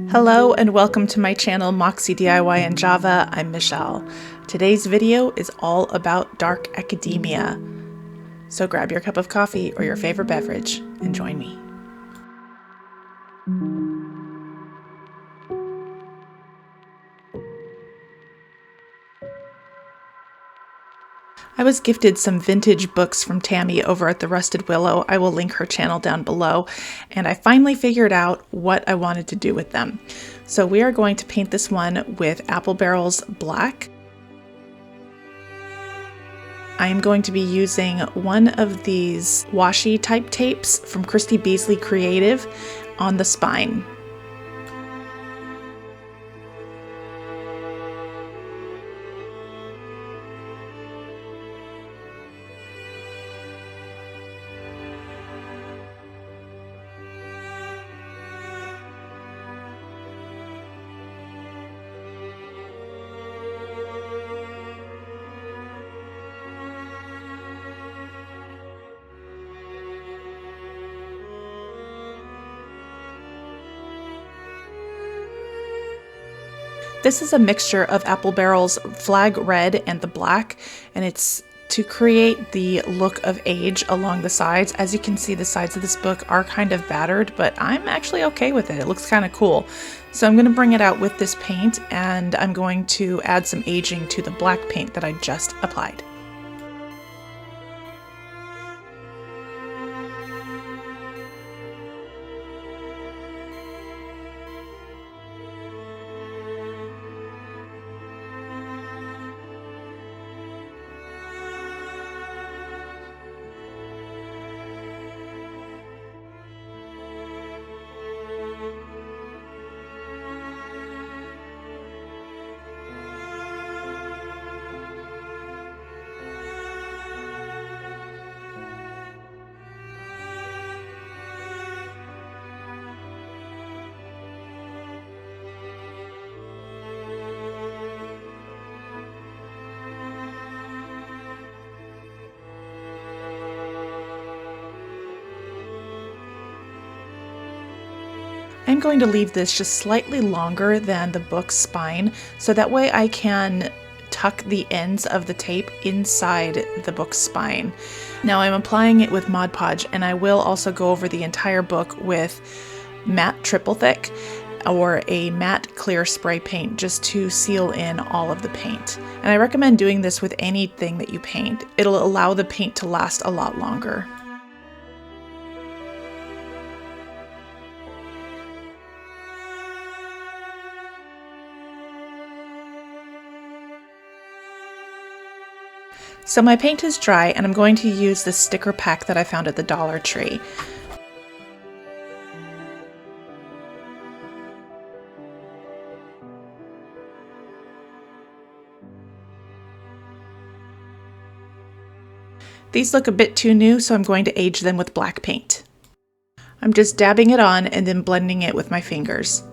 Hello and welcome to my channel Moxie DIY in Java. I'm Michelle. Today's video is all about dark academia. So grab your cup of coffee or your favorite beverage and join me. I was gifted some vintage books from Tammy over at the Rusted Willow. I will link her channel down below. And I finally figured out what I wanted to do with them. So we are going to paint this one with Apple Barrel's black. I am going to be using one of these washi type tapes from Christy Beasley Creative on the spine. This is a mixture of Apple Barrel's flag red and the black, and it's to create the look of age along the sides. As you can see, the sides of this book are kind of battered, but I'm actually okay with it. It looks kind of cool. So I'm going to bring it out with this paint, and I'm going to add some aging to the black paint that I just applied. I'm going to leave this just slightly longer than the book's spine, so that way I can tuck the ends of the tape inside the book's spine. Now I'm applying it with Mod Podge, and I will also go over the entire book with matte triple thick or a matte clear spray paint just to seal in all of the paint. And I recommend doing this with anything that you paint. It'll allow the paint to last a lot longer. So my paint is dry, and I'm going to use this sticker pack that I found at the Dollar Tree. These look a bit too new, so I'm going to age them with black paint. I'm just dabbing it on and then blending it with my fingers.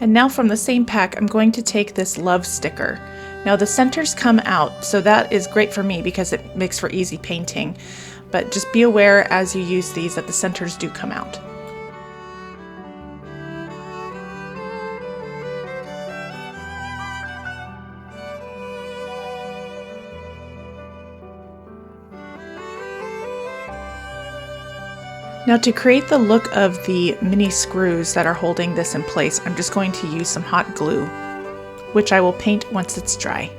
And now from the same pack, I'm going to take this love sticker. Now the centers come out, so that is great for me because it makes for easy painting. But just be aware as you use these that the centers do come out. Now to create the look of the mini screws that are holding this in place, I'm just going to use some hot glue, which I will paint once it's dry.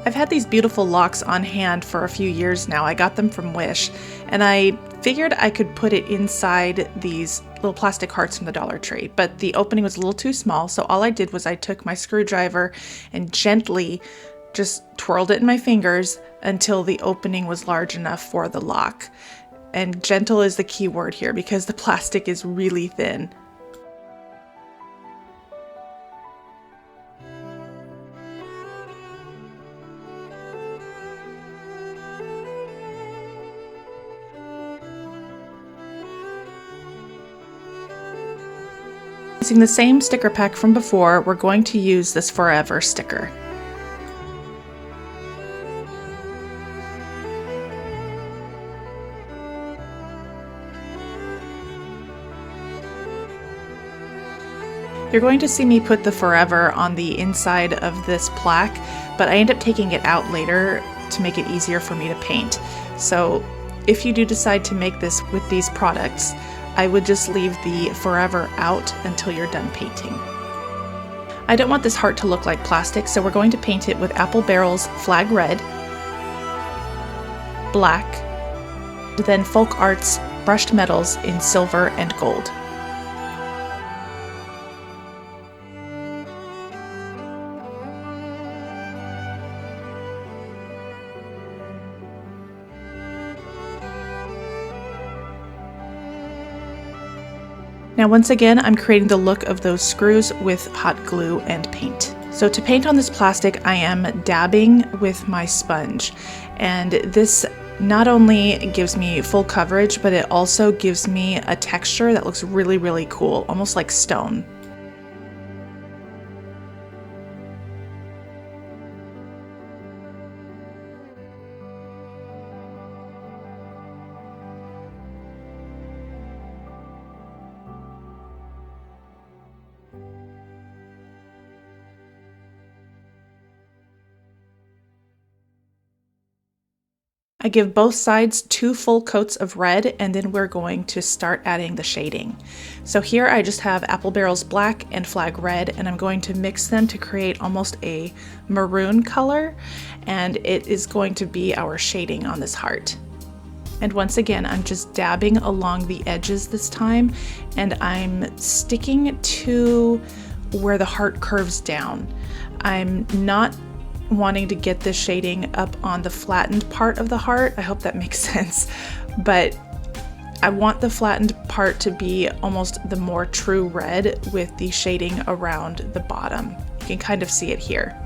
I've had these beautiful locks on hand for a few years now. I got them from Wish, and I figured I could put it inside these little plastic hearts from the Dollar Tree, but the opening was a little too small, so all I did was I took my screwdriver and gently just twirled it in my fingers until the opening was large enough for the lock. And gentle is the key word here because the plastic is really thin. Using the same sticker pack from before, we're going to use this Forever sticker. You're going to see me put the Forever on the inside of this plaque, but I end up taking it out later to make it easier for me to paint. So if you do decide to make this with these products, I would just leave the Forever out until you're done painting. I don't want this heart to look like plastic, so we're going to paint it with Apple Barrel's Flag Red, black, then Folk Art's brushed metals in silver and gold. Now once again, I'm creating the look of those screws with hot glue and paint. So to paint on this plastic, I am dabbing with my sponge. And this not only gives me full coverage, but it also gives me a texture that looks really, really cool, almost like stone. I give both sides 2 full coats of red, and then we're going to start adding the shading. So here I just have Apple Barrel's black and Flag Red, and I'm going to mix them to create almost a maroon color, and it is going to be our shading on this heart. And once again, I'm just dabbing along the edges this time, and I'm sticking to where the heart curves down. I'm not wanting to get this shading up on the flattened part of the heart. I hope that makes sense. But I want the flattened part to be almost the more true red with the shading around the bottom. You can kind of see it here.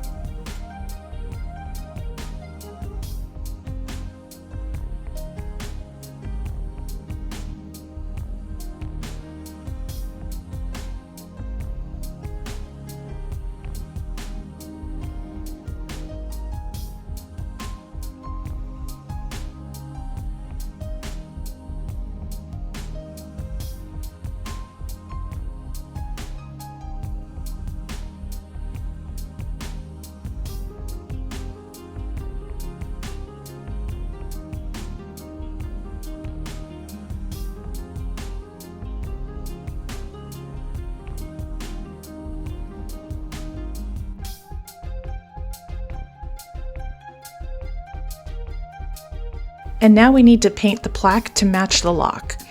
And now we need to paint the plaque to match the lock.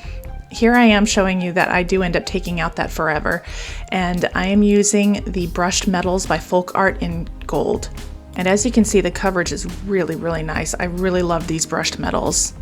Here I am showing you that I do end up taking out that Forever, and I am using the brushed metals by Folk Art in gold. And as you can see, the coverage is really, really nice. I really love these brushed metals.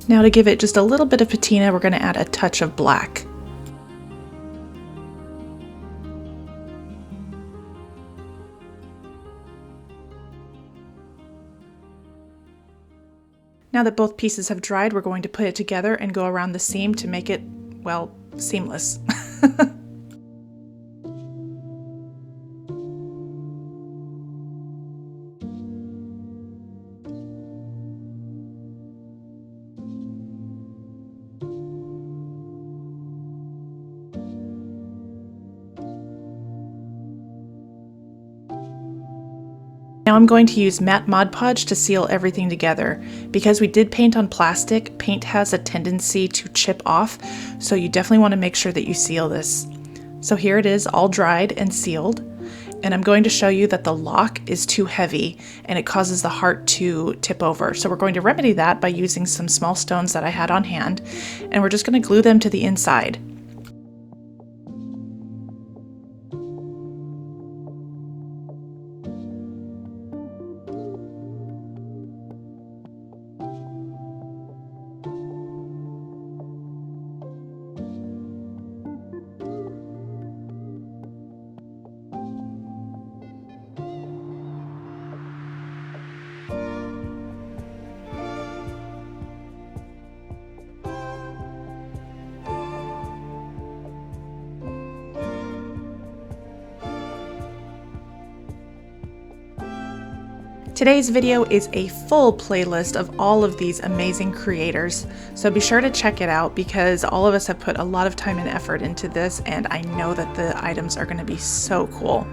Now to give it just a little bit of patina, we're going to add a touch of black. Now that both pieces have dried, we're going to put it together and go around the seam to make it, well, seamless. Now I'm going to use matte Mod Podge to seal everything together. Because we did paint on plastic, paint has a tendency to chip off, so you definitely want to make sure that you seal this. So here it is, all dried and sealed. And I'm going to show you that the lock is too heavy and it causes the heart to tip over. So we're going to remedy that by using some small stones that I had on hand, and we're just going to glue them to the inside. Today's video is a full playlist of all of these amazing creators, so be sure to check it out because all of us have put a lot of time and effort into this, and I know that the items are going to be so cool.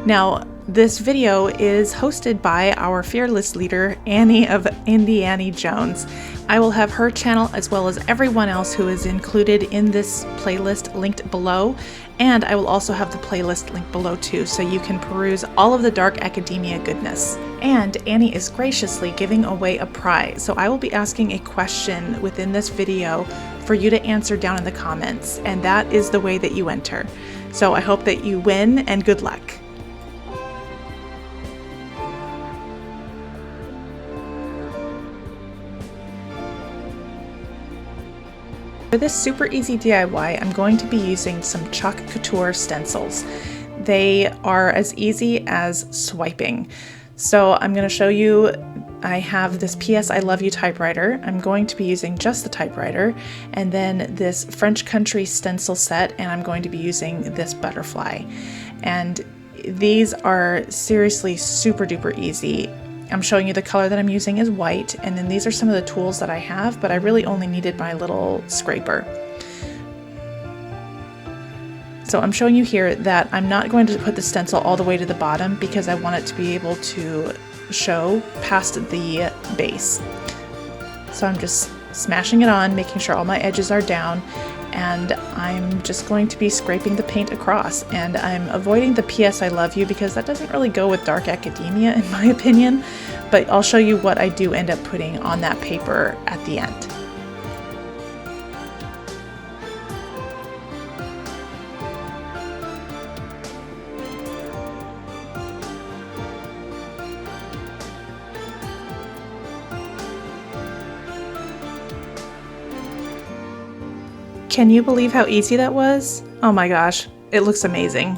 Now, this video is hosted by our fearless leader, Annie of Indie Annie Jones. I will have her channel as well as everyone else who is included in this playlist linked below, and I will also have the playlist linked below too, so you can peruse all of the dark academia goodness. And Annie is graciously giving away a prize, so I will be asking a question within this video for you to answer down in the comments, and that is the way that you enter. So I hope that you win, and good luck. For this super easy DIY, I'm going to be using some Chalk Couture stencils. They are as easy as swiping. So I'm going to show you, I have this PS I Love You typewriter. I'm going to be using just the typewriter, and then this French Country stencil set, and I'm going to be using this butterfly. And these are seriously super duper easy. I'm showing you the color that I'm using is white, and then these are some of the tools that I have, but I really only needed my little scraper. So I'm showing you here that I'm not going to put the stencil all the way to the bottom because I want it to be able to show past the base. So I'm just smashing it on, making sure all my edges are down, and I'm just going to be scraping the paint across. And I'm avoiding the PS I Love You because that doesn't really go with dark academia in my opinion, but I'll show you what I do end up putting on that paper at the end. Can you believe how easy that was? Oh my gosh, it looks amazing.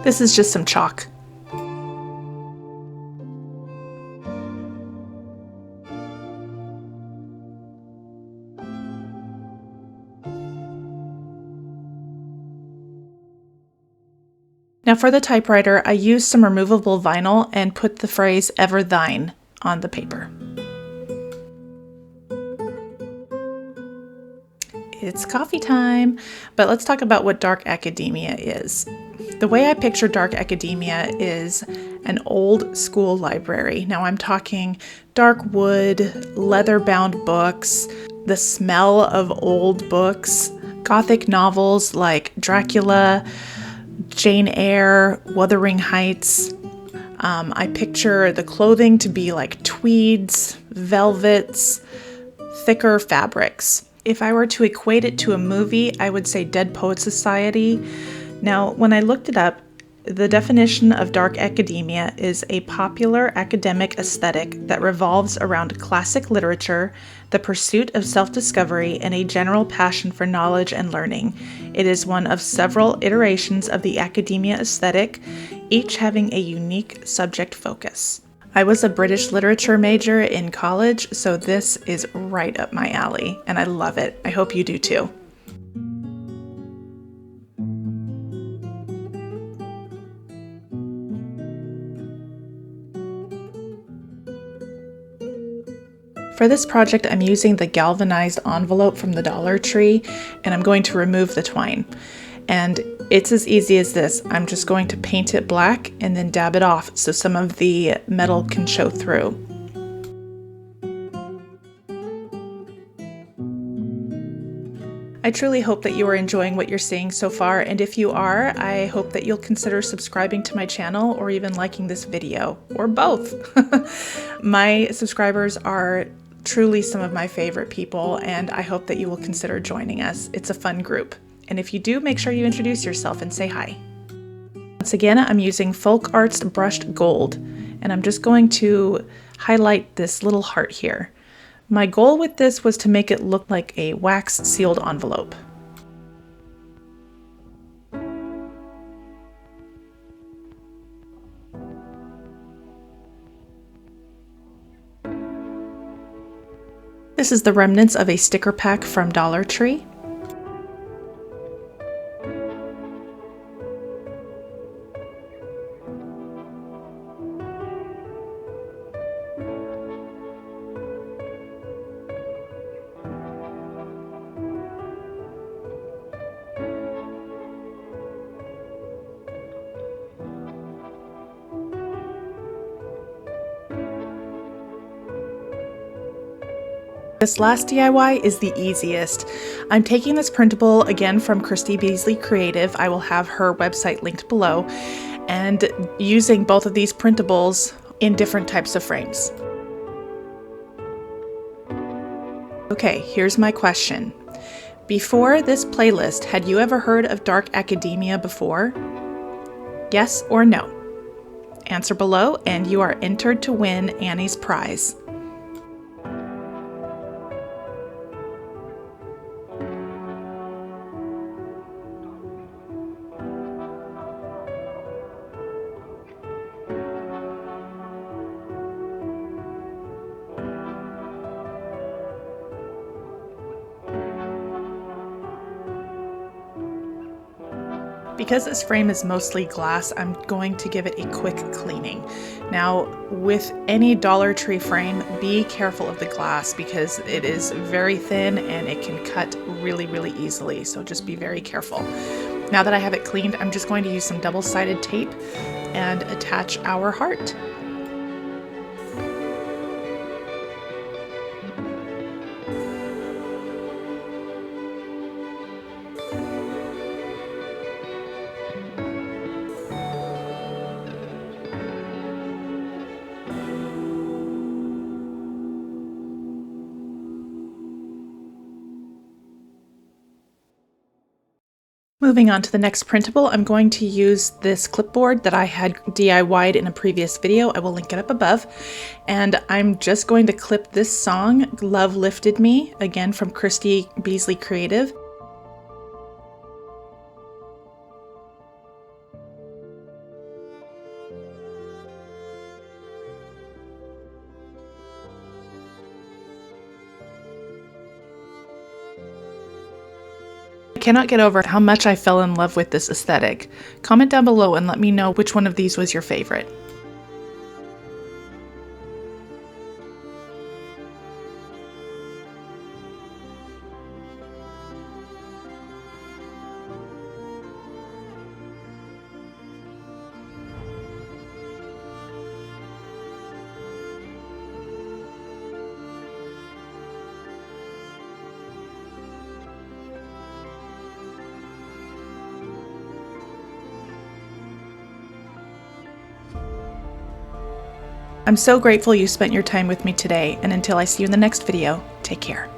This is just some chalk. Now for the typewriter, I used some removable vinyl and put the phrase "Ever Thine" on the paper. It's coffee time, but let's talk about what dark academia is. The way I picture dark academia is an old school library. Now I'm talking dark wood, leather-bound books, the smell of old books, Gothic novels like Dracula, Jane Eyre, Wuthering Heights. I picture the clothing to be like tweeds, velvets, thicker fabrics. If I were to equate it to a movie, I would say Dead Poets Society. Now, when I looked it up, the definition of dark academia is a popular academic aesthetic that revolves around classic literature, the pursuit of self-discovery, and a general passion for knowledge and learning. It is one of several iterations of the academia aesthetic, each having a unique subject focus. I was a British literature major in college, so this is right up my alley, and I love it. I hope you do too. For this project, I'm using the galvanized envelope from the Dollar Tree, and I'm going to remove the twine. And it's as easy as this. I'm just going to paint it black and then dab it off so some of the metal can show through. I truly hope that you are enjoying what you're seeing so far, and if you are, I hope that you'll consider subscribing to my channel or even liking this video, or both. My subscribers are truly some of my favorite people, and I hope that you will consider joining us. It's a fun group. And if you do, make sure you introduce yourself and say hi. Once again, I'm using Folk Arts Brushed Gold, and I'm just going to highlight this little heart here. My goal with this was to make it look like a wax sealed envelope. This is the remnants of a sticker pack from Dollar Tree. This last DIY is the easiest. I'm taking this printable again from Christy Beasley Creative. I will have her website linked below, and using both of these printables in different types of frames. Okay, here's my question. Before this playlist, had you ever heard of dark academia before? Yes or no? Answer below and you are entered to win Annie's prize. Because this frame is mostly glass, I'm going to give it a quick cleaning. Now, with any Dollar Tree frame, be careful of the glass because it is very thin and it can cut really easily, so just be very careful. Now that I have it cleaned, I'm just going to use some double-sided tape and attach our heart. Moving on to the next printable, I'm going to use this clipboard that I had DIY'd in a previous video. I will link it up above. And I'm just going to clip this song, Love Lifted Me, again from Christy Beasley Creative. I cannot get over how much I fell in love with this aesthetic. Comment down below and let me know which one of these was your favorite. I'm so grateful you spent your time with me today, and until I see you in the next video, take care.